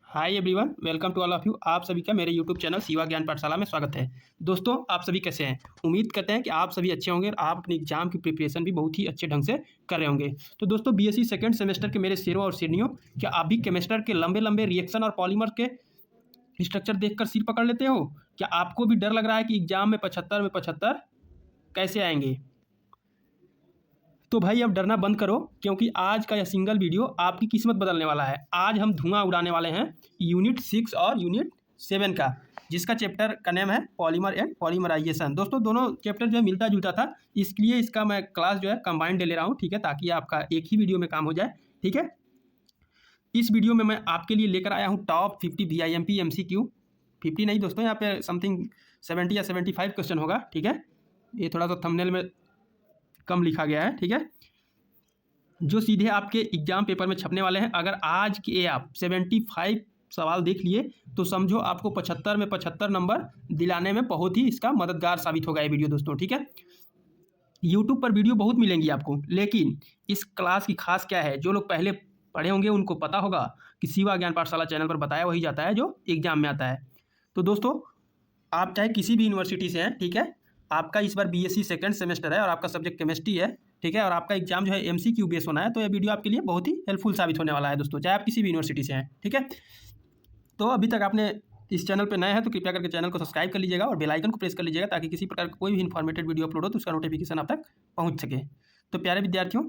Hi everyone, welcome to all of you. आप सभी का मेरे यूट्यूब चैनल शिवा ज्ञान पाठशाला में स्वागत है। दोस्तों, आप सभी कैसे हैं? उम्मीद करते हैं कि आप सभी अच्छे होंगे और आप अपनी एग्जाम की प्रिपरेशन भी बहुत ही अच्छे ढंग से कर रहे होंगे। तो दोस्तों, बीएससी सेकंड सेमेस्टर के मेरे शेरों और शेरनियों, क्या आप भी केमिस्टर के लंबे लंबे रिएक्शन और पॉलीमर के स्ट्रक्चर देखकर सिर पकड़ लेते हो? क्या आपको भी डर लग रहा है कि एग्जाम में 75 कैसे आएंगे? तो भाई अब डरना बंद करो, क्योंकि आज का यह सिंगल वीडियो आपकी किस्मत बदलने वाला है। आज हम धुआं उड़ाने वाले हैं यूनिट 6 और यूनिट 7 का, जिसका चैप्टर का नेम है पॉलीमर एंड पॉलीमराइजेशन। दोस्तों, दोनों चैप्टर जो है मिलता जुलता था, इसलिए इसका मैं क्लास जो है कंबाइंड ले रहा हूँ, ठीक है, ताकि आपका एक ही वीडियो में काम हो जाए। ठीक है, इस वीडियो में मैं आपके लिए लेकर आया हूँ टॉप 50 VIMP MCQ। 50 नहीं दोस्तों, यहाँ पे समथिंग 70 या 75 क्वेश्चन होगा। ठीक है, ये थोड़ा सा थंबनेल में कम लिखा गया है। ठीक है, जो सीधे आपके एग्जाम पेपर में छपने वाले हैं। अगर आज के आप 75 सवाल देख लिए तो समझो आपको 75 में 75 नंबर दिलाने में बहुत ही इसका मददगार साबित होगा ये वीडियो दोस्तों। ठीक है, यूट्यूब पर वीडियो बहुत मिलेंगी आपको, लेकिन इस क्लास की खास क्या है, जो लोग पहले पढ़े होंगे उनको पता होगा कि शिवा ज्ञान पाठशाला चैनल पर बताया वही जाता है जो एग्जाम में आता है। तो दोस्तों, आप चाहे किसी भी यूनिवर्सिटी से हैं, ठीक है, आपका इस बार बीएससी सेकंड सेमेस्टर है और आपका सब्जेक्ट केमिस्ट्री है, ठीक है, और आपका एग्जाम जो है एमसीक्यू बेस होना है, तो यह वीडियो आपके लिए बहुत ही हेल्पफुल साबित होने वाला है दोस्तों, चाहे आप किसी भी यूनिवर्सिटी से हैं। ठीक है, तो अभी तक आपने इस चैनल पर नए हैं तो कृपया करके चैनल को सब्सक्राइब कर लीजिएगा और बेल आइकन को प्रेस कर लीजिएगा, ताकि किसी प्रकार का कोई भी इन्फॉर्मेटिव वीडियो अपलोड हो तो उसका नोटिफिकेशन आप तक पहुँच सके। तो प्यारे विद्यार्थियों,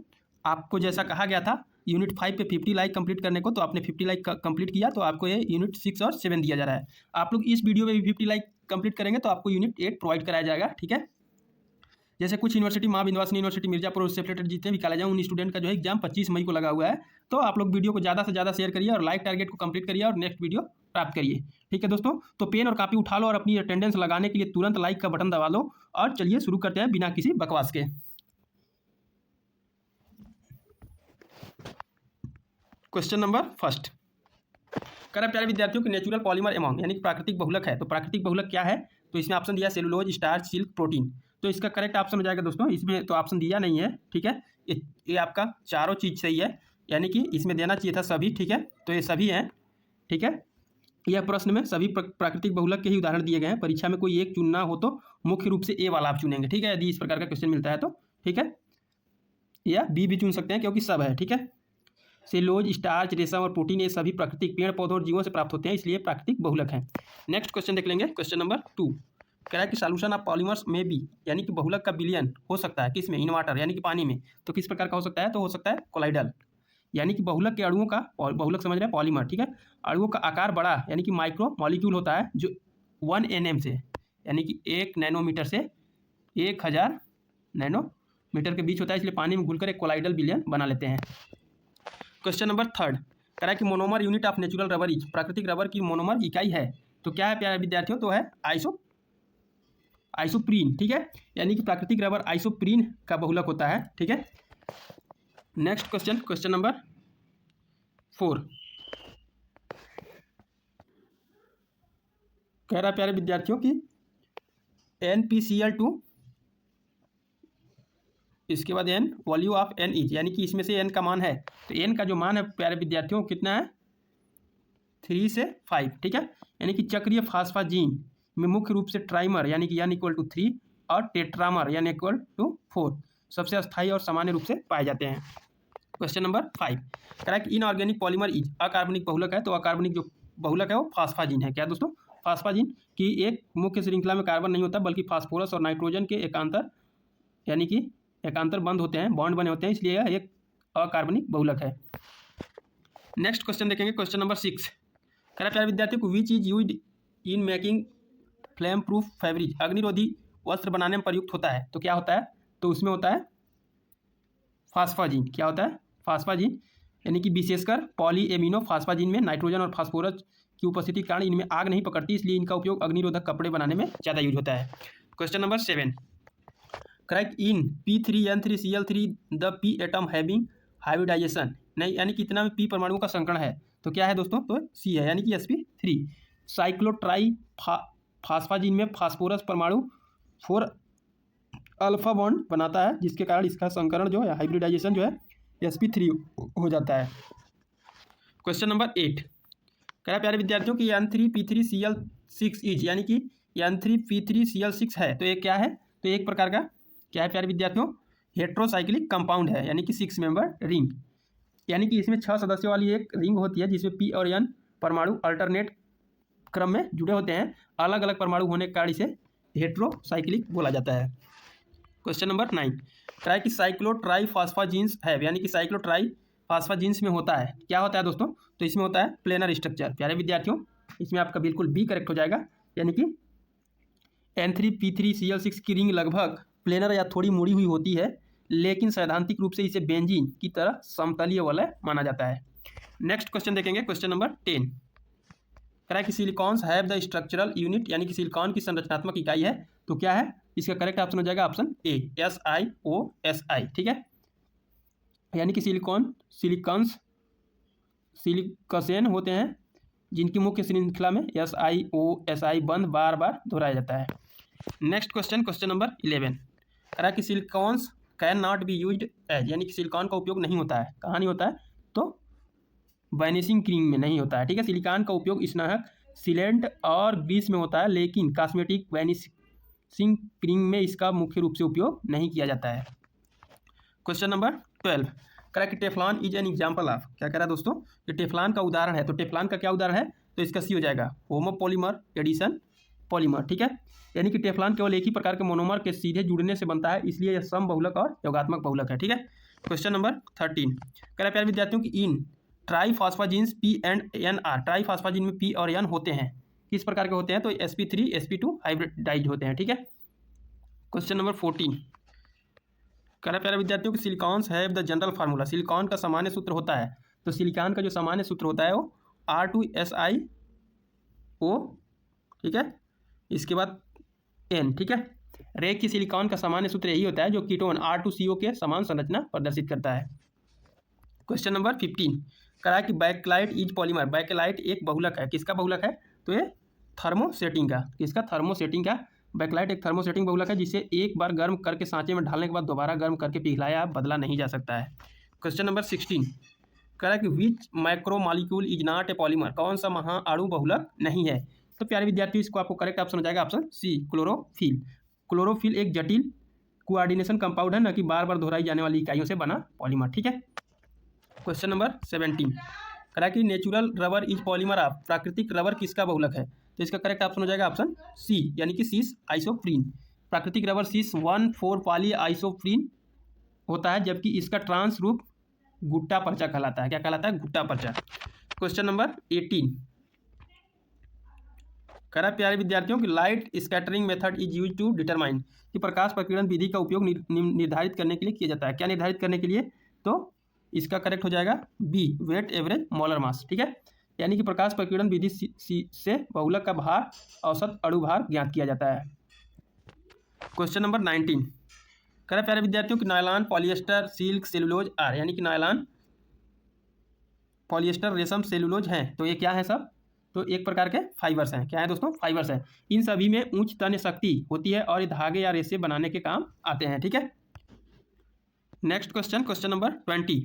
आपको जैसा कहा गया था यूनिट 5 पे 50 लाइक कंप्लीट करने को, तो आपने 50 लाइक कंप्लीट किया, तो आपको ये यूनिट 6 और 7 दिया जा रहा है। आप लोग इस वीडियो में भी 50 लाइक कंप्लीट करेंगे तो आपको यूनिट 8 प्रोवाइड कराया जाएगा। ठीक है, जैसे कुछ यूनिवर्सिटी, माँ विंध्यवासिनी यूनिवर्सिटी मिर्जापुर और उससे रिलेटेड जितने भी कॉलेज हैं, उन स्टूडेंट का जो है एग्जाम 25 मई को लगा हुआ है। तो आप लोग वीडियो को ज़्यादा से ज़्यादा शेयर करिए और लाइक टारगेट को कंप्लीट करिए और नेक्स्ट वीडियो प्राप्त करिए। ठीक है दोस्तों, तो पेन और कॉपी उठा लो और अपनी अटेंडेंस लगाने के लिए तुरंत लाइक का बटन दबा लो और चलिए शुरू करते हैं बिना किसी बकवास के। क्वेश्चन नंबर फर्स्ट, करा प्यारे विद्यार्थियों की नेचुरल पॉलीमर एमोंग यानी प्राकृतिक बहुलक है। तो प्राकृतिक बहुलक क्या है? तो इसमें ऑप्शन दिया सेलुलोज, स्टार्च, सिल्क, प्रोटीन। तो इसका करेक्ट ऑप्शन हो जाएगा दोस्तों, इसमें तो ऑप्शन दिया नहीं है। ठीक है, ये आपका चारों चीज़ सही है, यानी कि इसमें देना चाहिए था सभी। ठीक है, तो ये सभी हैं। ठीक है, यह प्रश्न में सभी प्राकृतिक बहुलक के ही उदाहरण दिए गए हैं। परीक्षा में कोई एक चुनना हो तो मुख्य रूप से ए वाला आप चुनेंगे। ठीक है, यदि इस प्रकार का क्वेश्चन मिलता है तो। ठीक है, या बी भी चुन सकते हैं क्योंकि सब है। ठीक है, सेलुलोज, स्टार्च, रेशम और प्रोटीन ये सभी प्राकृतिक पेड़ पौधों और जीवों से प्राप्त होते हैं, इसलिए प्राकृतिक बहुलक हैं। नेक्स्ट क्वेश्चन देख लेंगे, क्वेश्चन नंबर 2। कह रहा है कि सॉल्यूशन ऑफ पॉलीमर्स में भी यानी कि बहुलक का विलयन हो सकता है किसमें? इन वाटर यानी कि पानी में। तो किस प्रकार का हो सकता है? तो हो सकता है कोलाइडल, यानी कि बहुलक के अणुओं का, बहुलक समझ रहे हैं, पॉलीमर। ठीक है, अणुओं का आकार बड़ा यानी कि माइक्रो मॉलिक्यूल होता है, जो 1 nm से यानी कि 1 नैनोमीटर से 1000 नैनोमीटर के बीच होता है, इसलिए पानी में घुलकर एक कोलाइडल विलयन बना लेते हैं। क्वेश्चन नंबर 3 कह रहा है कि monomer unit of natural rubber is, प्राकृतिक रबर की मोनोमर इकाई है। तो क्या है प्यारे विद्यार्थियों? तो है आइसोप्रीन। ठीक है, यानी कि प्राकृतिक रबर आइसोप्रीन का बहुलक होता है। ठीक है, नेक्स्ट क्वेश्चन, क्वेश्चन नंबर 4 कह रहा है प्यारे विद्यार्थियों की NPCl2, इसके बाद n value of n is, यानी कि इसमें से n का मान है, तो n का जो मान है प्यारे विद्यार्थियों कितना है? 3 से 5। ठीक है, यानी कि चक्रीय फास्फाजीन में मुख्य रूप से ट्राइमर यानी कि n = 3 और टेट्रामर यानी = 4 सबसे अस्थायी और सामान्य रूप से पाए जाते हैं। क्वेश्चन नंबर 5 कह रहा है कि इनऑर्गेनिक पॉलीमर इज, अकार्बनिक बहुलक है। तो अकार्बनिक जो बहुलक है वो फास्फाजीन है। क्या दोस्तों? फास्फाजीन की एक मुख्य श्रृंखला में कार्बन नहीं होता, बल्कि फास्फोरस और नाइट्रोजन के एकांतर यानी कि एकांतर बंद होते हैं, बॉन्ड बने होते हैं, इसलिए यह एक अकार्बनिक बहुलक है। नेक्स्ट क्वेश्चन देखेंगे, क्वेश्चन नंबर 6 कह रहा है प्यारे विद्यार्थियों को which is used in making flame proof fabric, अग्निरोधी वस्त्र बनाने में प्रयुक्त होता है। तो क्या होता है? तो उसमें होता है फास्फाजीन। क्या होता है? फास्फाजीन, यानी कि विशेषकर पॉली एमिनो फास्फाजीन में नाइट्रोजन और फास्फोरस की उपस्थिति के कारण इनमें आग नहीं पकड़ती, इसलिए इनका उपयोग अग्निरोधक कपड़े बनाने में ज़्यादा यूज होता है। Question number 7 correct in P3N3Cl3 the P atom having hybridisation, नहीं यानी कि इतना में P परमाणुओं का संकरण है। तो क्या है दोस्तों? तो C है, यानी कि sp3। साइक्लोट्राई फास्फाजीन में फास्फोरस परमाणु 4 अल्फा बॉन्ड बनाता है, जिसके कारण इसका संकरण जो है, हाइब्रिडाइजेशन जो है, sp3 हो जाता है। क्वेश्चन नंबर 8 कह रहा है प्यारे विद्यार्थियों कि N3P3Cl6 इज, यानी कि N3P3Cl6 है तो ये क्या है, तो एक प्रकार का क्या है प्यारे विद्यार्थियों, हेट्रोसाइक्लिक कंपाउंड है, यानी कि 6 मेंबर रिंग, यानी कि इसमें 6 सदस्यों वाली एक रिंग होती है जिसमें P और N परमाणु अल्टरनेट क्रम में जुड़े होते हैं, अलग अलग परमाणु होने के कारण इसे हेट्रोसाइक्लिक बोला जाता है। क्वेश्चन नंबर 9, कह है कि साइक्लोट्राइफॉस्फाजीन्स है, यानी कि साइक्लोट्राइफॉस्फाजीन्स में होता है, क्या होता है दोस्तों, तो इसमें होता है प्लेनर स्ट्रक्चर। प्यारे विद्यार्थियों इसमें आपका बिल्कुल बी करेक्ट हो जाएगा, यानी कि N3P3Cl6 की रिंग लगभग प्लेनर या थोड़ी मुड़ी हुई होती है, लेकिन सैद्धांतिक रूप से इसे बेंजीन की तरह समतलीय वलय माना जाता है। नेक्स्ट क्वेश्चन देखेंगे, क्वेश्चन नंबर 10, कह रहा है कि silicones have the structural unit, यानी कि सिलिकॉन की संरचनात्मक इकाई है, तो क्या है, इसका करेक्ट ऑप्शन हो जाएगा ऑप्शन ए, SiO(Si), ठीक है, यानी कि सिलिकॉन्स होते हैं जिनकी मुख्य श्रृंखला में SiO(Si) बंध बार बार दोहराया जाता है। नेक्स्ट क्वेश्चन, क्वेश्चन नंबर 11, कह रहा है कि silicones can not be used as, यानी कि सिलिकॉन का उपयोग नहीं होता है, कहाँ नहीं होता है, तो वार्निशिंग क्रीम में नहीं होता है, ठीक है। सिलिकॉन का उपयोग स्नाहक सीलेंट और ग्रीस में होता है, लेकिन कॉस्मेटिक वार्निशिंग क्रीम में इसका मुख्य रूप से उपयोग नहीं किया जाता है। क्वेश्चन नंबर 12, कह रहा है कि Teflon is an example of, क्या कह रहा है दोस्तों, ये टेफ्लॉन का उदाहरण है, तो टेफ्लॉन का क्या उदाहरण है, तो इसका सी हो जाएगा होमोपॉलीमर एडिशन पॉलीमर, ठीक है, यानी कि टेफ्लॉन केवल एक ही प्रकार के मोनोमर के सीधे जुड़ने से बनता है, इसलिए यह समबहुलक और योगात्मक बहुलक है, ठीक है। क्वेश्चन नंबर 13, कह रहा है प्यारे विद्यार्थियों की इन ट्राइफॉस्फाजीन्स P एंड N आर, ट्राइफॉस्फाजीन में P और N होते हैं, किस प्रकार के होते हैं, तो sp3 sp2 हाइब्रिडाइज होते हैं, ठीक है। क्वेश्चन नंबर 14, कह रहा है प्यारे विद्यार्थियों की silicones have the general formula, silicon का सामान्य सूत्र होता है, तो सिलिकॉन का जो सामान्य सूत्र होता है वो R2SiO, ठीक है, इसके बाद N, ठीक है। रेक की सिलिकॉन का सामान्य सूत्र यही होता है जो कीटोन R2CO के समान संरचना प्रदर्शित करता है। क्वेश्चन नंबर 15, कह रहा है कि बैकलाइट इज पॉलीमर, बैकलाइट एक बहुलक है, किसका बहुलक है, तो ये थर्मोसेटिंग का, किसका, थर्मोसेटिंग का, बैकलाइट एक थर्मोसेटिंग बहुलक है जिसे एक बार गर्म करके सांचे में डालने के बाद दोबारा गर्म करके पिघलाया बदला नहीं जा सकता है। क्वेश्चन नंबर 16, कह रहा है कि विच माइक्रोमॉलिक्यूल इज नॉट ए पॉलीमर, कौन सा महाअणु बहुलक नहीं है, तो प्यारे विद्यार्थी इसको आपको करेक्ट ऑप्शन हो जाएगा ऑप्शन सी, क्लोरोफिल। क्लोरोफिल एक जटिल कोऑर्डिनेशन कंपाउंड है, न कि बार बार दोहराई जाने वाली इकाइयों से बना पॉलीमर, ठीक है। क्वेश्चन नंबर 17, कह रहा है कि natural rubber is polymer of, प्राकृतिक रबर किसका बहुलक है, तो इसका करेक्ट ऑप्शन हो जाएगा ऑप्शन सी, यानी कि सीस आइसोप्रीन। प्राकृतिक रबर सीस 1,4 पॉली आइसोप्रीन होता है, जबकि इसका ट्रांस रूप गुट्टा पर्चा कहलाता है, क्या कहलाता है, गुट्टा पर्चा। क्वेश्चन नंबर 18, कह रहा है प्यारे विद्यार्थियों की light scattering method is use to determine, कि प्रकाश प्रकीर्णन विधि का उपयोग निर्धारित करने के लिए किया जाता है, क्या निर्धारित करने के लिए, तो इसका करेक्ट हो जाएगा B, weight average molar mass, ठीक है, यानी कि प्रकाश प्रकीर्णन विधि से बहुलक का भार औसत अणु भार ज्ञात किया जाता है। क्वेश्चन नंबर 19, कह रहा है प्यारे विद्यार्थियों की nylon polyester silk cellulose are, यानी कि नायलॉन पॉलिएस्टर रेशम सेलुलोज हैं, तो ये क्या है सब, तो एक प्रकार के फाइबर्स हैं, क्या है दोस्तों, फाइबर्स हैं, इन सभी में उच्च तन्य शक्ति होती है और ये धागे या रेशे बनाने के काम आते हैं, ठीक है। नेक्स्ट क्वेश्चन, क्वेश्चन नंबर 20,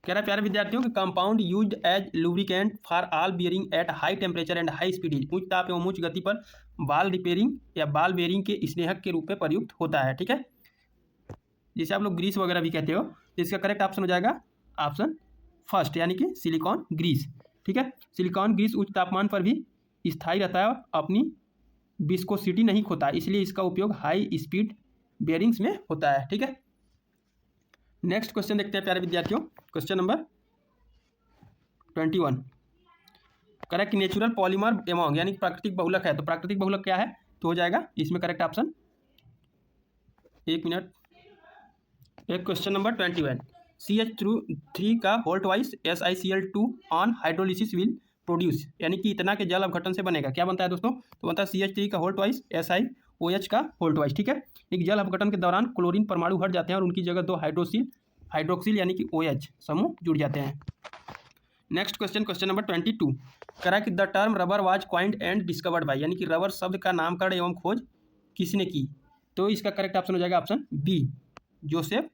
कह रहा है प्यारे विद्यार्थियों कि compound used as lubricant for all bearing at high temperature and high speed, उच्च ताप एवं उच्च गति पर बाल रिपेयरिंग या बाल बेयरिंग के स्नेहक के रूप में प्रयुक्त होता है, ठीक है, जिसे आप लोग ग्रीस वगैरह भी कहते हो, तो इसका करेक्ट ऑप्शन हो जाएगा ऑप्शन फर्स्ट, यानी कि सिलिकॉन ग्रीस, ठीक है। सिलिकॉन ग्रीस उच्च तापमान पर भी स्थायी रहता है और अपनी विस्कोसिटी नहीं खोता, इसलिए इसका उपयोग हाई स्पीड बेयरिंग्स में होता है, ठीक है। नेक्स्ट क्वेश्चन देखते हैं प्यारे विद्यार्थियों, क्वेश्चन नंबर 21, कह रहा है कि नेचुरल पॉलीमर एमोंग, यानी प्राकृतिक बहुलक है, तो प्राकृतिक बहुलक क्या है, तो हो जाएगा इसमें करेक्ट ऑप्शन, एक मिनट, एक क्वेश्चन नंबर 21, CH3 का whole twice SiCl2 on hydrolysis will produce, यानी कि इतना के जल अपघटन से बनेगा, क्या बनता है दोस्तों, तो बनता है CH3 का होल ट्वाइस SiOH का होल ट्वाइस, ठीक है। एक जल अपघटन के दौरान क्लोरीन परमाणु हट जाते हैं और उनकी जगह दो हाइड्रोक्सिल यानी कि OH समूह जुड़ जाते हैं। नेक्स्ट क्वेश्चन, क्वेश्चन नंबर 22, कह रहा है कि the term rubber was coined and discovered by, यानी कि रबर शब्द का नामकरण एवं खोज किसने की, तो इसका करेक्ट ऑप्शन हो जाएगा ऑप्शन बी, जोसेफ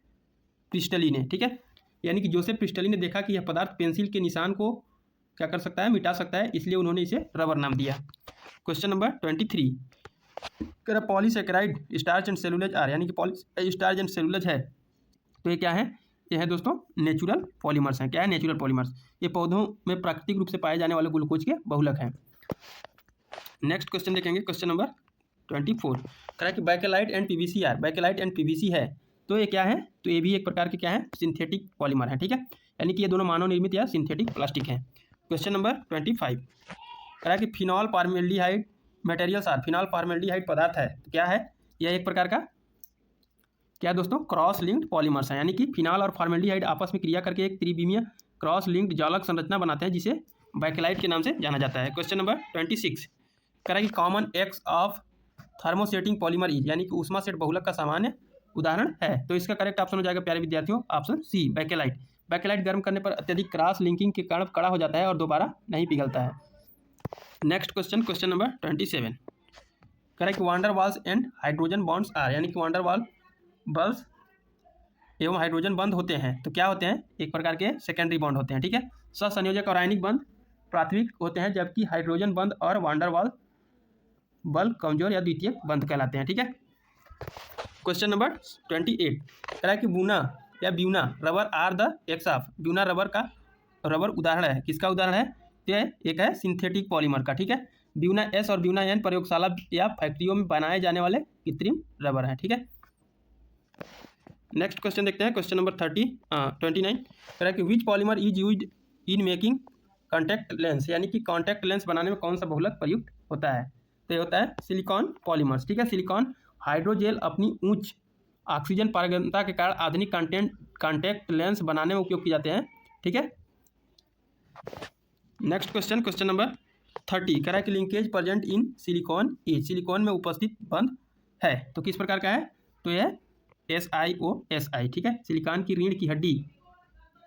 प्रिस्टली ने, ठीक है, यानी कि जोसेफ प्रिस्टली ने देखा कि यह पदार्थ पेंसिल के निशान को क्या कर सकता है, मिटा सकता है, इसलिए उन्होंने इसे रबर नाम दिया। क्वेश्चन नंबर 23, कह रहा polysaccharide starch and cellulose are, यानी कि पॉली स्टार्च एंड सेलुलोज है तो ये क्या है, ये है दोस्तों नेचुरल पॉलीमर्स हैं। क्या है, नेचुरल पॉलीमर्स। ये पौधों में प्राकृतिक रूप से पाए जाने वाले ग्लूकोज के बहुलक हैं। नेक्स्ट क्वेश्चन देखेंगे, क्वेश्चन नंबर 24, कह रहा है कि bakelite and PVC are, bakelite and PVC है तो ये क्या है, तो ये भी एक प्रकार के क्या है, सिंथेटिक पॉलीमर है। ठीक है, यानी कि ये दोनों मानव निर्मित या सिंथेटिक प्लास्टिक है। क्वेश्चन नंबर 25, कह रहा है कि phenol formaldehyde materials are, phenol formaldehyde पदार्थ है तो क्या है, यह एक प्रकार का क्या दोस्तों, क्रॉस लिंक्ड पॉलीमर्स है। यानी कि फिनॉल और फॉर्मेल्डिहाइड आपस में क्रिया करके एक त्रिविमीय क्रॉस लिंक्ड जालक संरचना बनाते हैं जिसे बैकेलाइट के नाम से जाना जाता है। क्वेश्चन नंबर 26, कह रहा है कि common x of thermosetting polymer is, यानी कि ऊष्मा सेट बहुलक का सामान्य उदाहरण है तो इसका करेक्ट ऑप्शन हो जाएगा प्यारे विद्यार्थियों ऑप्शन सी, बैकेलाइट। बैकेलाइट गर्म करने पर अत्यधिक क्रॉस लिंकिंग के कारण कड़ा हो जाता है और दोबारा नहीं पिघलता है। नेक्स्ट क्वेश्चन, क्वेश्चन नंबर 27, कह रहा है कि van der Waals and hydrogen bonds are, यानी कि वांडर वाल बल्स एवं हाइड्रोजन बंध होते हैं तो क्या होते हैं, एक प्रकार के सेकेंडरी बॉन्ड होते हैं। ठीक है, सहसंयोजक और आयनिक बंध प्राथमिक होते हैं जबकि हाइड्रोजन बंध और वांडर वाल बल कमजोर या द्वितीयक बंध कहलाते हैं। ठीक है, क्वेश्चन नंबर 28, कह रहा है कि बुना या buna rubber are the ex of, buna rubber का रबर उदाहरण है, किसका उदाहरण है, तो एक है सिंथेटिक पॉलीमर का। ठीक है, ब्यूना एस और ब्यूना एन प्रयोगशाला या फैक्ट्रियों में बनाए जाने वाले कृत्रिम रबर हैं। ठीक है, नेक्स्ट क्वेश्चन देखते हैं, क्वेश्चन नंबर 29, कह रहा है कि which polymer is used in making contact lens, यानी कि कॉन्टैक्ट लेंस बनाने में कौन सा बहुलक प्रयुक्त होता है, तो ये होता है सिलिकॉन पॉलीमर्स। ठीक है, सिलिकॉन हाइड्रोजेल अपनी उच्च ऑक्सीजन पारगम्यता के कारण आधुनिक कॉन्टैक्ट लेंस बनाने में उपयोग किए जाते हैं। ठीक है, नेक्स्ट क्वेश्चन, क्वेश्चन नंबर 30, कह रहा है कि linkage present in silicon is, silicon में उपस्थित बंध है तो किस प्रकार का है, तो यह SiO(Si). ठीक है, सिलिकॉन की रीढ़ की हड्डी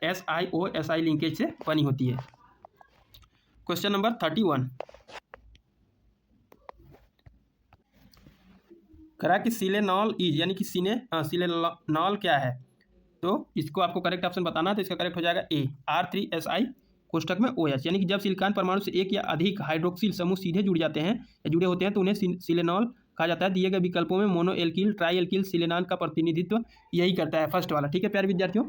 SiO(Si) लिंकेज से बनी होती है। क्वेश्चन नंबर 31, करा कि सिलेनॉल इज, यानी कि सिलेनॉल क्या है, तो इसको आपको करेक्ट ऑप्शन बताना है तो इसका करेक्ट हो जाएगा ए, R3Si कोष्टक में OH, यानी कि जब सिलिकॉन परमाणु से एक या अधिक हाइड्रोक्सिल समूह सीधे जुड़ जाते हैं या जुड़े होते हैं तो उन्हें सिलेनॉल कहा जाता है। दिए गए विकल्पों में मोनो एल्किल ट्राई एल्किल सिलेनॉन का प्रतिनिधित्व यही करता है, फर्स्ट वाला। ठीक है प्यारे विद्यार्थियों,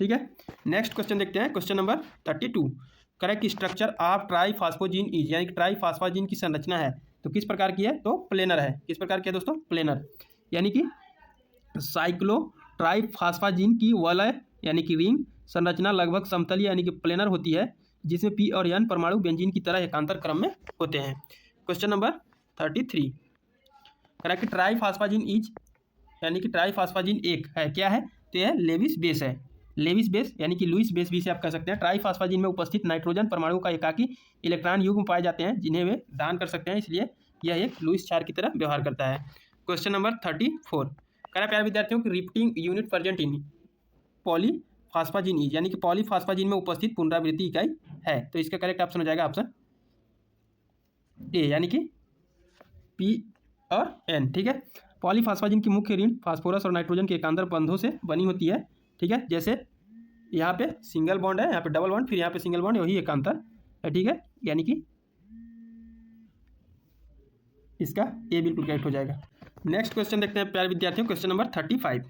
ठीक है, नेक्स्ट क्वेश्चन देखते हैं, question number 32, correct structure of triphosgene is, यानी कि ट्राईफॉस्फोजीन की संरचना है तो किस प्रकार की है, तो प्लेनर है। किस प्रकार की है दोस्तों, प्लेनर, यानी कि साइक्लो ट्राईफॉस्फोजीन की वलय यानी कि रिंग संरचना लगभग समतलीय यानी कि प्लेनर होती है जिसमें P और N परमाणु बेंजीन की तरह एकांतर क्रम में होते हैं। क्वेश्चन नंबर 33, करेक्ट ट्राईफॉस्फोजीन इज, यानी कि ट्राईफॉस्फोजीन एक है, क्या है, तो यह लेविस बेस है। लेविस बेस यानी कि लुइस बेस भी से आप कह सकते हैं। ट्राईफॉस्फोजीन में उपस्थित नाइट्रोजन परमाणु का एकाकी इलेक्ट्रॉन युग्म पाए जाते हैं जिन्हें वे दान कर सकते हैं, इसलिए यह एक लुइस क्षार की तरह व्यवहार करता है। क्वेश्चन नंबर 34, कह रहा प्यारे विद्यार्थियों की repeating unit present in polyphosphazene is, यानी कि पॉलीफॉस्फोजीन में उपस्थित पुनरावृत्ति इकाई है तो इसका करेक्ट ऑप्शन हो जाएगा ऑप्शन ए, यानी कि P और N। ठीक है, पॉलीफॉस्फोजीन की मुख्य ऋण फास्फोरस और नाइट्रोजन के एकांतर बंधों से बनी होती है। ठीक है, जैसे यहाँ पे सिंगल बॉन्ड है, यहाँ पे डबल बॉन्ड, फिर यहाँ पे सिंगल बॉन्ड, वही एकांतर है। ठीक है, यानी कि इसका ए बिल्कुल करेक्ट हो जाएगा। नेक्स्ट क्वेश्चन देखते हैं प्यारे विद्यार्थियों, क्वेश्चन नंबर 35,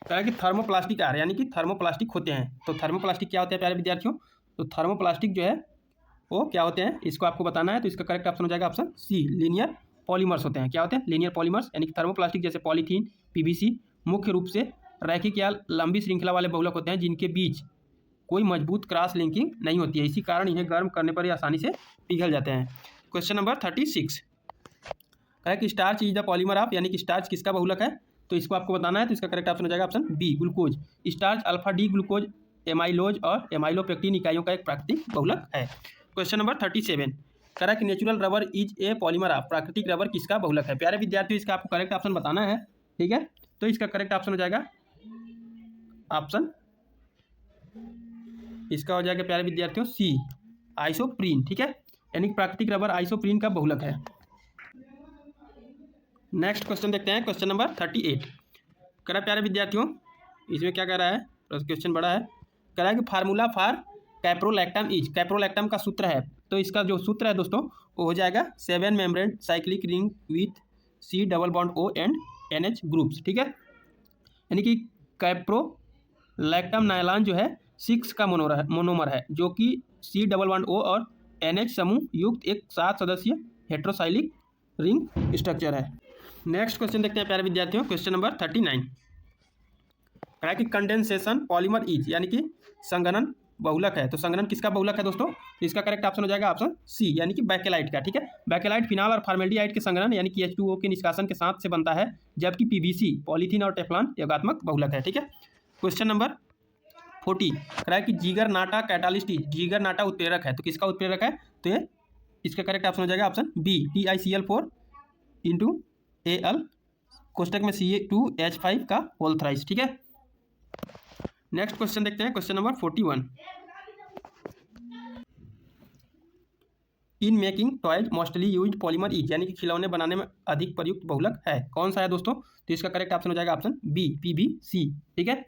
कहा कि थर्मोप्लास्टिक आर, यानी कि थर्मोप्लास्टिक होते हैं तो थर्मोप्लास्टिक क्या होते हैं प्यारे विद्यार्थियों, तो थर्मोप्लास्टिक जो है वो क्या होते हैं इसको आपको बताना है तो इसका करेक्ट ऑप्शन हो जाएगा ऑप्शन सी, लीनियर पॉलीमर्स होते हैं। क्या होते हैं, लीनियर पॉलीमर्स, यानी कि थर्मोप्लास्टिक जैसे पॉलीथीन PVC मुख्य रूप से रैखिक या लंबी श्रृंखला वाले बहुलक होते हैं जिनके बीच कोई मजबूत क्रॉस लिंकिंग नहीं होती है, इसी कारण इन्हें गर्म करने पर आसानी से पिघल जाते हैं। क्वेश्चन नंबर 36, कहा कि starch is the polymer of, यानी कि स्टार्च किसका बहुलक है तो इसको आपको बताना है तो इसका करेक्ट ऑप्शन हो जाएगा option B, glucose. Starch alpha D glucose amylose और एमाइलोपेक्टिन इकाइयों का एक प्राकृतिक बहुलक है। क्वेश्चन नंबर 37, करा कि natural rubber is a polymer of, प्राकृतिक रबर किसका बहुलक है। प्यारे विद्यार्थियों इसका आपको करेक्ट ऑप्शन बताना है। ठीक है, तो इसका करेक्ट ऑप्शन हो जाएगा ऑप्शन, इसका हो जाएगा प्यारे विद्यार्थियों सी, आइसोप्रीन। ठीक है, यानी कि प्राकृतिक रबर आइसोप्रीन का बहुलक है। नेक्स्ट क्वेश्चन देखते हैं, क्वेश्चन नंबर 38, करा प्यारे विद्यार्थियों इसमें क्या कह रहा है, क्वेश्चन बड़ा है, कह रहा है कि formula for caprolactam is, caprolactam का सूत्र है, तो इसका जो सूत्र है दोस्तों वो हो जाएगा 7 membrane cyclic ring with C double bond O and NH groups, ठीक है। यानी कि कैप्रोलैक्टम नायलॉन जो है 6 का मोनोमर है जो कि C डबल बॉन्ड O और NH समूह युक्त एक 7 सदस्यीय हेट्रोसाइक्लिक रिंग स्ट्रक्चर है। नेक्स्ट क्वेश्चन देखते हैं प्यारे विद्यार्थियों, क्वेश्चन नंबर 39। कहा है कि कंडेंसेशन पॉलीमर इज, यानी कि संघनन बहुलक है, तो संघनन किसका बहुलक है दोस्तों? तो इसका करेक्ट ऑप्शन हो जाएगा ऑप्शन सी, यानी कि बैकेलाइट का, ठीक है। बैकेलाइट फिनाल और फॉर्मेल्डिहाइड के संघनन यानी कि H2O के निष्कासन के साथ से बनता है, जबकि PVC पॉलीथीन और टेफ्लॉन योगात्मक बहुलक है, ठीक है। क्वेश्चन नंबर 40 कह है कि जिगर नाटा कैटालिस्ट इज, जिगर नाटा उत्प्रेरक है, तो किसका उत्प्रेरक है? तो ये इसका करेक्ट ऑप्शन हो जाएगा option B, TiCl4 into Al कोष्टक में Ca2H5 का होल थ्राइस, ठीक है। नेक्स्ट क्वेश्चन देखते हैं, question number 41। In making toys mostly used polymer is, यानी कि खिलौने बनाने में अधिक प्रयुक्त बहुलक है, कौन सा है दोस्तों? तो इसका करेक्ट ऑप्शन हो जाएगा ऑप्शन बी, PVC, ठीक है।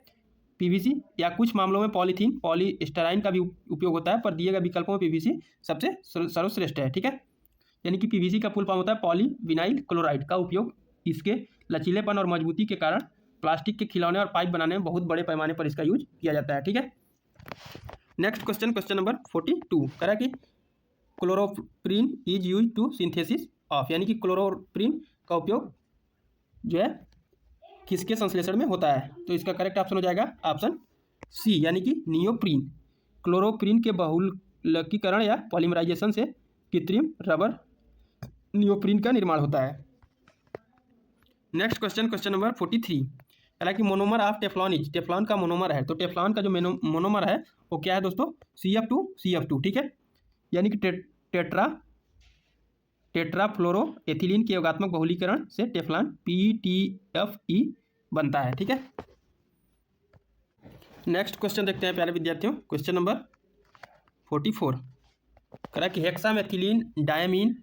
PVC या कुछ मामलों में पॉलीथीन पॉलीस्टराइन का भी उपयोग होता है, पर दिए गए विकल्पों में PVC सबसे सर्वश्रेष्ठ है, ठीक है। यानी कि PVC का फुल फॉर्म होता है पॉलीविनाइल क्लोराइड का उपयोग इसके लचीलेपन और मजबूती के कारण प्लास्टिक के खिलौने और पाइप बनाने में बहुत बड़े पैमाने पर इसका यूज किया जाता है, ठीक है। नेक्स्ट क्वेश्चन, क्वेश्चन नंबर 42 कह रहा है कि chloroprene is use to synthesis of, यानी कि क्लोरोप्रीन का उपयोग जो है किसके संश्लेषण में होता है? तो इसका करेक्ट ऑप्शन हो जाएगा ऑप्शन सी, यानी कि नियोप्रीन। क्लोरोप्रीन के बहुलकीकरण या पॉलीमराइजेशन से कृत्रिम रबर नियोप्रीन का निर्माण होता है। नेक्स्ट क्वेश्चन, क्वेश्चन नंबर 43 कह रहा है कि monomer of Teflon is, Teflon का मोनोमर है, तो टेफ्लॉन का जो मोनोमर है वो क्या है दोस्तों? CF2, ठीक है। यानी कि टेट्राफ्लोरो एथिलीन के योगात्मक बहुलीकरण से टेफ्लॉन PTFE बनता है, ठीक है। नेक्स्ट क्वेश्चन देखते हैं प्यारे विद्यार्थियों, क्वेश्चन नंबर 44 कह रहा है कि hexamethylene diamine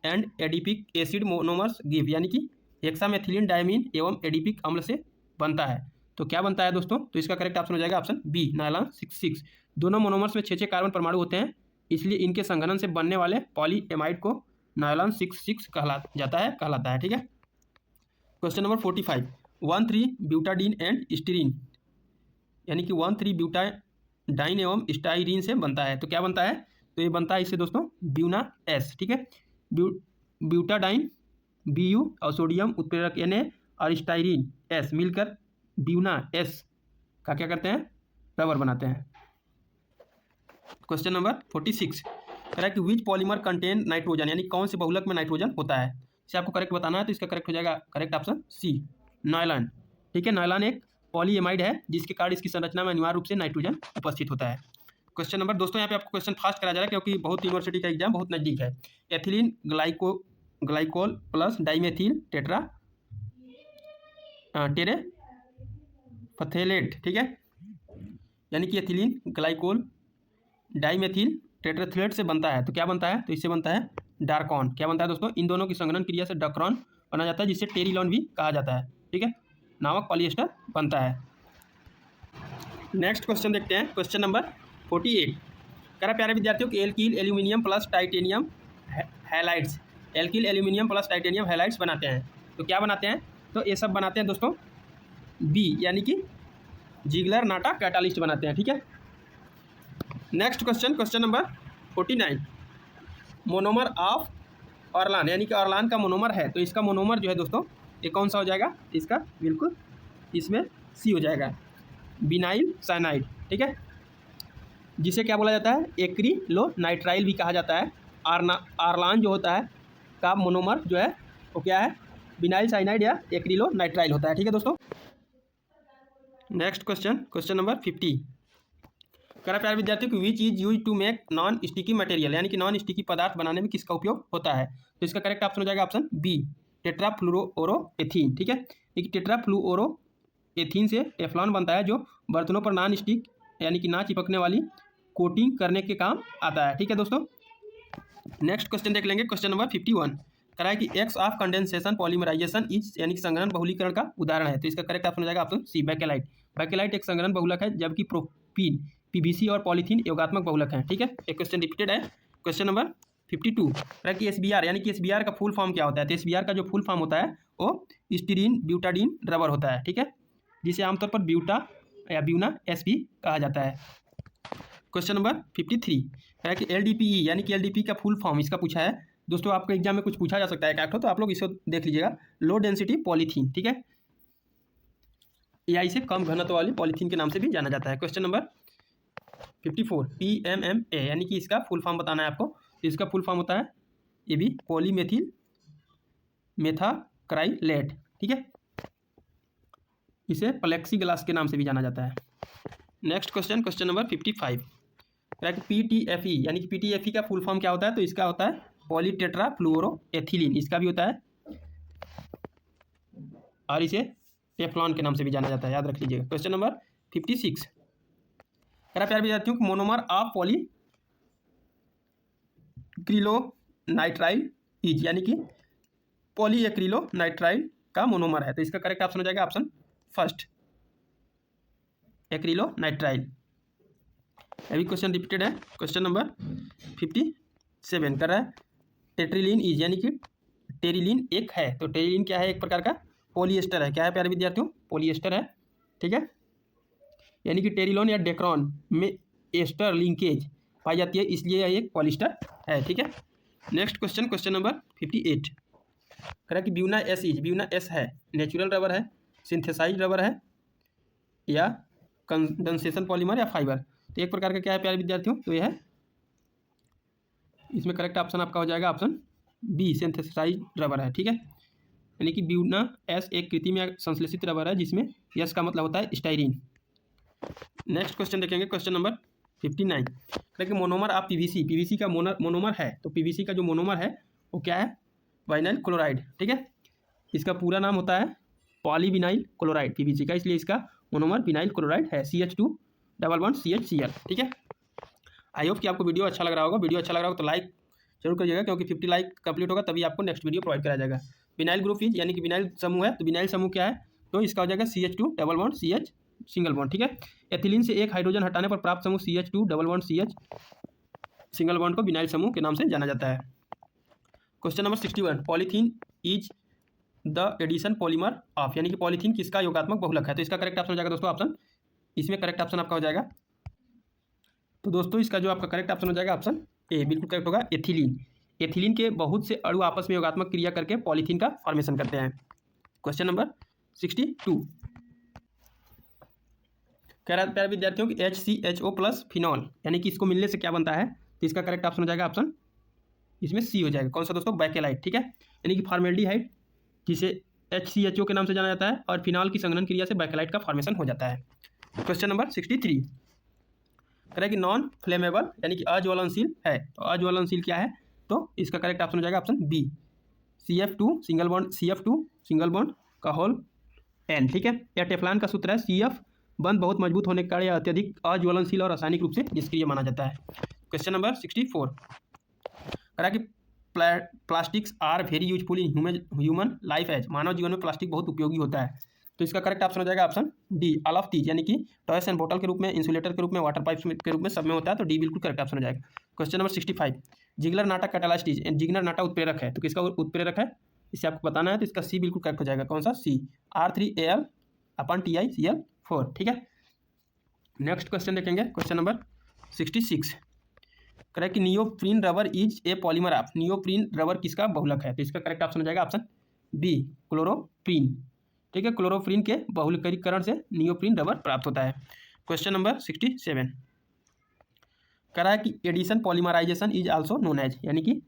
and adipic acid monomers give, यानी कि हेक्सामेथिलीन डायमीन एवं एडिपिक अम्ल से बनता है, तो क्या बनता है दोस्तों? तो इसका करेक्ट ऑप्शन हो जाएगा ऑप्शन बी, नायलॉन 66। दोनों मोनोमर्स में 6 कार्बन परमाणु होते हैं, इसलिए इनके संघनन से बनने वाले पॉलीएमाइड को नायलॉन 66 कहलाता है, ठीक है। Question number 45 1,3 butadiene and styrene, यानी कि 1,3 ब्यूटाडाइन एवं स्टाइरीन से बनता है, तो क्या बनता है? तो ये बनता है इससे दोस्तों ब्यूना एस, ठीक है। ब्यूटाडाइन Bu और सोडियम उत्प्रेरक Na और स्टाइरीन S मिलकर ब्यूना S का क्या करते हैं? रबर बनाते हैं। क्वेश्चन नंबर 46 कह रहा है कि विच पॉलीमर कंटेन नाइट्रोजन, यानी कौन से बहुलक में नाइट्रोजन होता है? इसे आपको करेक्ट बताना है, तो इसका करेक्ट हो जाएगा करेक्ट ऑप्शन सी, नायलॉन, ठीक है। नायलॉन एक पॉलीएमाइड है जिसके कारण इसकी संरचना में अनिवार्य रूप से नाइट्रोजन उपस्थित होता है। क्वेश्चन नंबर दोस्तों यहाँ पे आपको क्वेश्चन फास्ट करा जा रहा है क्योंकि बहुत यूनिवर्सिटी का एग्जाम बहुत नजदीक है। एथिलीन ग्लाइकोल प्लस डाइमेथिल टेरेफथेलेट, ठीक है। यानी कि एथिलीन ग्लाइकोल डाइमेथिल टेट्राथलेट से बनता है, तो क्या बनता है? तो इससे बनता है डार्कॉन। क्या बनता है दोस्तों? इन दोनों की संघनन क्रिया से डक्रॉन बना जाता है, जिससे टेरिलॉन भी कहा जाता है, ठीक है, नामक पॉलिएस्टर बनता है। नेक्स्ट क्वेश्चन देखते हैं, क्वेश्चन नंबर 48 कह रहा प्यारे विद्यार्थियों कि alkyl aluminium plus titanium halides, alkyl aluminium plus titanium halides बनाते हैं, तो क्या बनाते हैं? तो ये सब बनाते हैं दोस्तों बी, यानी कि जिगलर नाटा कैटालिस्ट बनाते हैं, ठीक है। Next question, question number 49 monomer of Orlon, यानी कि ऑर्लान का मोनोमर है, तो इसका मोनोमर जो है दोस्तों ये कौन सा हो जाएगा? इसका बिल्कुल इसमें सी हो जाएगा, विनाइल साइनाइड, ठीक है, जिसे क्या बोला जाता है? एक्रिलोनाइट्राइल भी कहा जाता है। ऑर्लान जो होता है का मोनोमर जो है वो क्या है? विनाइल साइनाइड या एक्रिलोनाइट्राइल होता है, ठीक है दोस्तों। नेक्स्ट क्वेश्चन, क्वेश्चन नंबर 50 कह रहा प्यारे विद्यार्थियों कि which is use to make non sticky material, यानी कि नॉन स्टिकी पदार्थ बनाने में किसका उपयोग होता है? तो इसका करेक्ट ऑप्शन हो जाएगा ऑप्शन बी, टेट्राफ्लुओरोएथीन, ठीक है। एक टेट्राफ्लुओरोएथीन से टेफ्लॉन बनता है जो बर्तनों पर नॉन स्टिक यानी कि ना चिपकने वाली कोटिंग करने के काम आता है, ठीक है दोस्तों। नेक्स्ट क्वेश्चन देख लेंगे, क्वेश्चन नंबर 51 कह रहा है कि ex of condensation polymerisation is, यानी कि संघनन बहुलीकरण का उदाहरण है, तो इसका करेक्ट ऑप्शन हो जाएगा ऑप्शन सी, बैकेलाइट। बैकेलाइट एक संघनन बहुलक है, जबकि प्रोपीन पीवीसी और पॉलीथीन योगात्मक बहुलक हैं। ठीक है, एक क्वेश्चन रिपीटेड है। क्वेश्चन नंबर 52 है कि एसबीआर यानी कि एसबीआर का फुल फॉर्म क्या होता है? तो एसबीआर का जो फुल फॉर्म होता है वो स्टीरीन ब्यूटाडीन रबर होता है। ठीक है, जिसे आमतौर पर ब्यूटा या ब्यूना एस भी कहा जाता है। क्वेश्चन नंबर 53 है कि एलडीपीई यानी कि एलडीपी का फुल फॉर्म इसका पूछा है। दोस्तों आपको एग्जाम में कुछ पूछा जा सकता है क्या, तो आप लोग इसको देख लीजिएगा। लो डेंसिटी पॉलीथीन, ठीक है, या इसे कम घनत्व वाली पॉलीथीन के नाम से भी जाना जाता है। क्वेश्चन नंबर 54 PMMA यानी कि इसका फुल फॉर्म बताना है आपको। तो इसका फुल फॉर्म होता है ये भी पॉलीमेथिल मेथाक्राइलेट। ठीक है, इसे प्लेक्सीग्लास के नाम से भी जाना जाता है। Next question, question number 55 PTFE यानी कि PTFE का फुल फॉर्म क्या होता है? तो इसका होता है पॉलीटेट्राफ्लुओरोएथिलीन, इसका भी होता है, और इसे टेफ्लॉन के नाम से भी जाना जाता है, याद रख लीजिएगा। क्वेश्चन नंबर 56 प्यारे विद्यार्थियों कि मोनोमर ऑफ पॉलीक्रिलोनाइट्राइल इज यानी कि पॉलीएक्रिलोनाइट्राइल का मोनोमर है। तो इसका करेक्ट ऑप्शन हो जाएगा ऑप्शन फर्स्ट, एक्रिलोनाइट्राइल। अभी क्वेश्चन रिपीटेड है। क्वेश्चन नंबर 57 कर रहा है टेट्रिलीन इज यानी कि टेरिलीन एक है। तो टेरिलीन क्या है? एक प्रकार का पॉलीएस्टर है। क्या है प्यारे विद्यार्थियों? पॉलीएस्टर है। ठीक है, यानी कि टेरिलोन या डेक्रॉन में एस्टर लिंकेज पाई जाती है, इसलिए यह एक पॉलिएस्टर है। ठीक है, नेक्स्ट क्वेश्चन, क्वेश्चन नंबर 58 कह रहा है कि Buena S is, Buena S है नेचुरल रबर है, सिंथेसाइज रबर है, या कंडेंसेशन पॉलीमर या फाइबर। तो एक प्रकार का क्या है प्यारे विद्यार्थियों? तो यह है, इसमें करेक्ट ऑप्शन आपका हो जाएगा ऑप्शन बी, सिंथेसाइज रबर है। ठीक है, यानी कि ब्यूना एस एक कृत्रिम या संश्लेषित रबर है जिसमें यस का मतलब होता है स्टाइरीन। नेक्स्ट क्वेश्चन देखेंगे, क्वेश्चन नंबर 59 कि मोनोमर ऑफ पीवीसी, पीवीसी का मोनोमर है। तो पीवीसी का जो मोनोमर है वो क्या है? वाइनाइल क्लोराइड। ठीक है, इसका पूरा नाम होता है पॉलीविनाइल क्लोराइड पीवीसी का, इसलिए इसका मोनोमर विनाइल क्लोराइड है, CH2 डबल बॉन्ड CHCl। ठीक है, आई होप कि आपको वीडियो अच्छा लग रहा होगा। वीडियो अच्छा लग रहा होगा तो लाइक जरूर करिएगा, क्योंकि 50 लाइक कंप्लीट होगा तभी आपको नेक्स्ट वीडियो प्रोवाइड कराया जाएगा। विनाइल ग्रुप इज यानी कि विनाइल समूह है। तो विनाइल समूह क्या है? तो इसका हो जाएगा CH2 double bond CH single bond. ठीक है, एथिलीन से एक हाइड्रोजन हटाने पर प्राप्त समूह CH2 double bond CH single bond को विनाइल समूह के नाम से जाना जाता है। Question number 61 polythene is the addition polymer of यानी कि पॉलीथीन किसका योगात्मक बहुलक है? तो इसका करेक्ट ऑप्शन हो जाएगा दोस्तों ऑप्शन, इसमें करेक्ट ऑप्शन आपका हो जाएगा। तो दोस्तों इसका जो आपका करेक्ट ऑप्शन हो जाएगा ऑप्शन ए, बिल्कुल करेक्ट होगा, एथिलीन। एथिलीन के बहुत से अणु आपस में योगात्मक क्रिया करके पॉलीथीन का फॉर्मेशन करते हैं। क्वेश्चन नंबर 62 कह रहा है प्यारे विद्यार्थियों कि HCHO प्लस फिनॉल यानी कि इसको मिलने से क्या बनता है? तो इसका करेक्ट ऑप्शन हो जाएगा ऑप्शन, इसमें सी हो जाएगा। कौन सा दोस्तों? बैकेलाइट। ठीक है, यानी कि फॉर्मेल्डिहाइड जिसे HCHO के नाम से जाना जाता है, और फिनॉल की संघनन क्रिया से बैकेलाइट का फॉर्मेशन हो जाता है। क्वेश्चन नंबर 63 कह रहा है कि नॉन फ्लेमेबल यानी कि अज्वलनशील है। तो अज्वलनशील क्या है? तो इसका करेक्ट ऑप्शन हो जाएगा option B, CF2 single bond CF2 single bond का होल N। ठीक है, या टेफ्लॉन का सूत्र है CF बंध बहुत मजबूत होने के कारण यह अत्यधिक अज्वलनशील और रासायनिक रूप से निष्क्रिय माना जाता है। क्वेश्चन नंबर 64 कह रहा कि plastics are very useful in human life as, मानव जीवन में प्लास्टिक बहुत उपयोगी होता है। तो इसका करेक्ट ऑप्शन हो जाएगा option D, all of these यानी कि टॉयस एंड बोतल के रूप में, इंसुलेटर के रूप में, वाटर पाइप के रूप में सब में होता है। तो डी बिल्कुल करेक्ट ऑप्शन हो जाएगा। Question number 65 Ziegler Natta catalyst is, Ziegler Natta उत्प्रेरक है। तो किसका उत्प्रेरक है इसे आपको बताना है। तो इसका सी बिल्कुल करेक्ट हो जाएगा। कौन सा? सी, R3Al/TiCl4। ठीक है, नेक्स्ट क्वेश्चन देखेंगे, क्वेश्चन नंबर 66 कह रहा है कि neoprene rubber is a polymer of, neoprene rubber किसका बहुलक है? तो इसका करेक्ट ऑप्शन हो जाएगा ऑप्शन बी, क्लोरोप्रीन। ठीक है, क्लोरोप्रीन के बहुलकीकरण से नियोप्रीन रबर प्राप्त होता है। क्वेश्चन नंबर 67 कह रहा है कि addition polymerisation is also known as यानी कि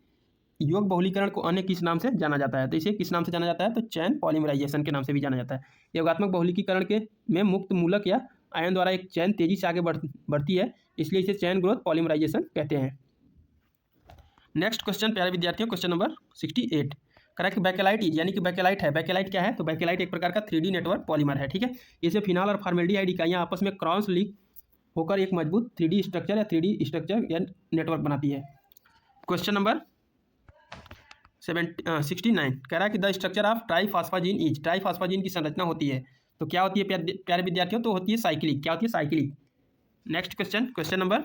योग बहुलीकरण को अन्य किस नाम से जाना जाता है? तो इसे किस नाम से जाना जाता है? तो चैन पॉलीमराइजेशन के नाम से भी जाना जाता है। योगात्मक बहुलीकरण के में मुक्त मूलक या आयन द्वारा एक चैन तेजी से आगे बढ़ती है, इसलिए इसे चैन ग्रोथ पॉलीमराइजेशन कहते हैं। नेक्स्ट क्वेश्चन प्यारे विद्यार्थियों, क्वेश्चन नंबर 68 कह रहा है कि बैकेलाइट इज यानी कि बैकेलाइट है। बैकेलाइट क्या है? तो बैकेलाइट एक प्रकार का 3D नेटवर्क पॉलीमर है। ठीक है, इसे फिनॉल और फॉर्मेल्डिहाइड इकाइयाँ आपस में क्रॉस लिंक होकर एक मजबूत 3D स्ट्रक्चर या 3D स्ट्रक्चर या नेटवर्क बनाती है। क्वेश्चन नंबर 69 कह रहा है कि द स्ट्रक्चर ऑफ ट्राईफॉस्फाजीन इज, ट्राईफॉस्फाजीन की संरचना होती है तो क्या होती है प्यारे विद्यार्थियों? तो होती है साइक्लिक। क्या होती है? Cyclic. Next question, question number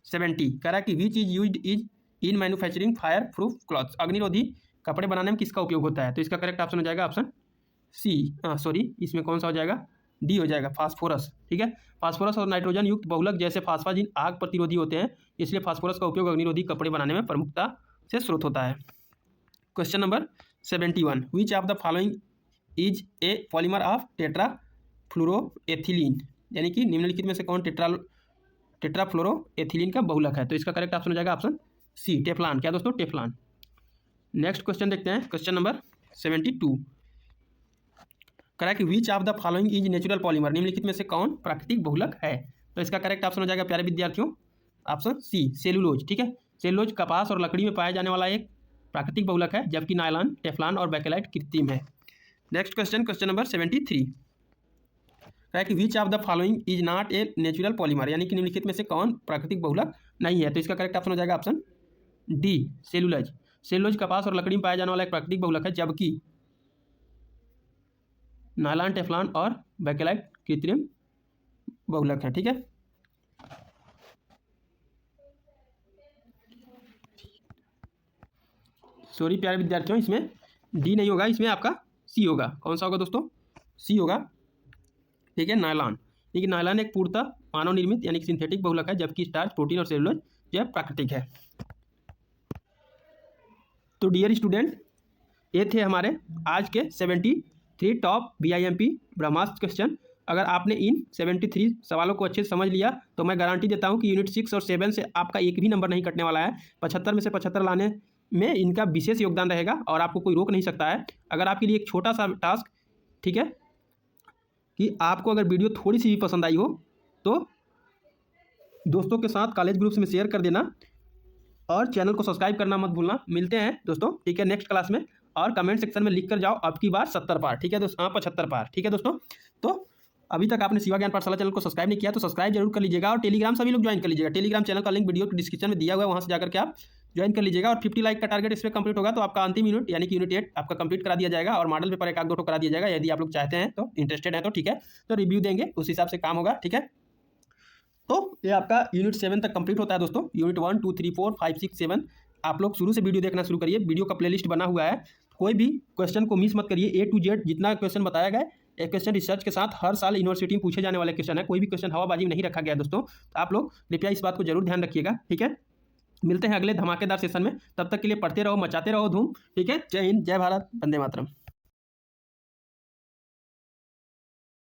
70 कह रहा है कि which is used is in manufacturing fire proof clothes, अग्निरोधी कपड़े बनाने में किसका उपयोग होता है? तो इसका करेक्ट ऑप्शन हो जाएगा ऑप्शन सी, सॉरी इसमें कौन सा हो जाएगा, डी हो जाएगा, फास्फोरस। ठीक है, फास्फोरस और नाइट्रोजन युक्त बहुलक जैसे फास्फाजिन आग प्रतिरोधी होते हैं, इसलिए फास्फोरस का उपयोग अग्निरोधी कपड़े बनाने में प्रमुखता से स्रोत होता है। Question number 71 which of the following is a polymer of tetrafluoroethylene, यानी कि निम्नलिखित में से कौन टेट्राफ्लोरोएथिलीन का बहुलक है? तो इसका करेक्ट ऑप्शन हो जाएगा ऑप्शन सी, टेफ्लॉन। क्या दोस्तों, टेफ्लॉन। नेक्स्ट क्वेश्चन देखते हैं, क्वेश्चन नंबर 72 कह रहा है कि विच of the following is natural polymer, निम्नलिखित में से कौन प्राकृतिक बहुलक है? तो इसका करेक्ट ऑप्शन हो जाएगा प्यारे विद्यार्थियों ऑप्शन सी, सेलुलोज। ठीक है, सेलुलोज कपास और लकड़ी में पाया जाने वाला एक प्राकृतिक बहुलक है, जबकि नायलॉन, टेफ्लॉन और बेकेलाइट कृत्रिम है। नेक्स्ट क्वेश्चन, क्वेश्चन नंबर 73 कह रहा है कि विच of the following is not a natural polymer, यानी कि निम्नलिखित में से कौन प्राकृतिक बहुलक नहीं है? तो इसका करेक्ट ऑप्शन हो जाएगा ऑप्शन डी, सेलुलोज। सेलुलोज कपास और लकड़ी में पाया जाने वाला एक प्राकृतिक बहुलक है, जबकि नायलॉन, टेफ्लॉन और बेकेलाइट कृत्रिम बहुलक है। ठीक है, सॉरी प्यारे विद्यार्थियों, इसमें डी नहीं होगा, इसमें आपका सी होगा। कौन सा होगा दोस्तों? सी होगा। ठीक है, नायलॉन, लेकिन नायलॉन एक पूर्णतः मानव निर्मित यानी कि सिंथेटिक बहुलक है, जबकि स्टार्च, प्रोटीन और सेलुलोज यह प्राकृतिक है। तो डियर स्टूडेंट, ये थे हमारे आज के 73 टॉप BIMP ब्रह्मास्त्र क्वेश्चन। अगर आपने इन 73 सवालों को अच्छे से समझ लिया तो मैं गारंटी देता हूं कि यूनिट 6 और 7 से आपका एक भी नंबर नहीं कटने वाला है। 75 में से 75 लाने में इनका विशेष योगदान रहेगा और आपको कोई रोक नहीं सकता है। अगर आपके लिए एक छोटा सा टास्क, ठीक है, कि आपको अगर वीडियो थोड़ी सी भी पसंद आई हो तो दोस्तों के साथ कॉलेज ग्रुप्स में शेयर कर देना और चैनल को सब्सक्राइब करना मत भूलना। मिलते हैं दोस्तों, ठीक है, नेक्स्ट क्लास में। और कमेंट सेक्शन में लिख कर जाओ अब की बार 70 पार, ठीक है दोस्तों, 75 पार। ठीक है दोस्तों, तो अभी तक आपने शिवा ज्ञान पाठशाला चैनल को सब्सक्राइब नहीं किया तो सब्सक्राइब जरूर कर लीजिएगा और टेलीग्राम सभी लोग ज्वाइन कर लीजिएगा। टेलीग्राम चैनल का लिंक वीडियो के डिस्क्रिप्शन में दिया हुआ है, वहाँ से जाकर के आप ज्वाइन कर लीजिएगा। और 50 लाइक का टारगेट इसमें कंप्लीट होगा तो आपका अंतिम यूनिट यानी कि यूनिट 8 आपका कंप्लीट करा दिया जाएगा और मॉडल पेपर 1-2 करा दिया जाएगा। यदि आप लोग चाहते हैं तो, इंटरेस्टेड हैं तो, ठीक है, तो रिव्यू देंगे, उस हिसाब से काम होगा। ठीक है, तो ये आपका यूनिट 7 तक कंप्लीट होता है दोस्तों। यूनिट 1, 2, 3, 4, 5, 6, 7 आप लोग शुरू से वीडियो देखना शुरू करिए। वीडियो का प्लेलिस्ट बना हुआ है, कोई भी क्वेश्चन को मिस मत करिए। A to Z जितना क्वेश्चन बताया गया एक क्वेश्चन रिसर्च के साथ हर साल यूनिवर्सिटी में पूछे जाने वाले क्वेश्चन है, कोई भी क्वेश्चन हवाबाजी में नहीं रखा गया दोस्तों। तो आप लोग कृपया इस बात को जरूर ध्यान रखिएगा। ठीक है, मिलते हैं अगले धमाकेदार सेशन में, तब तक के लिए पढ़ते रहो, मचाते रहो धूम। ठीक है, जय हिंद, जय भारत, वंदे मातरम।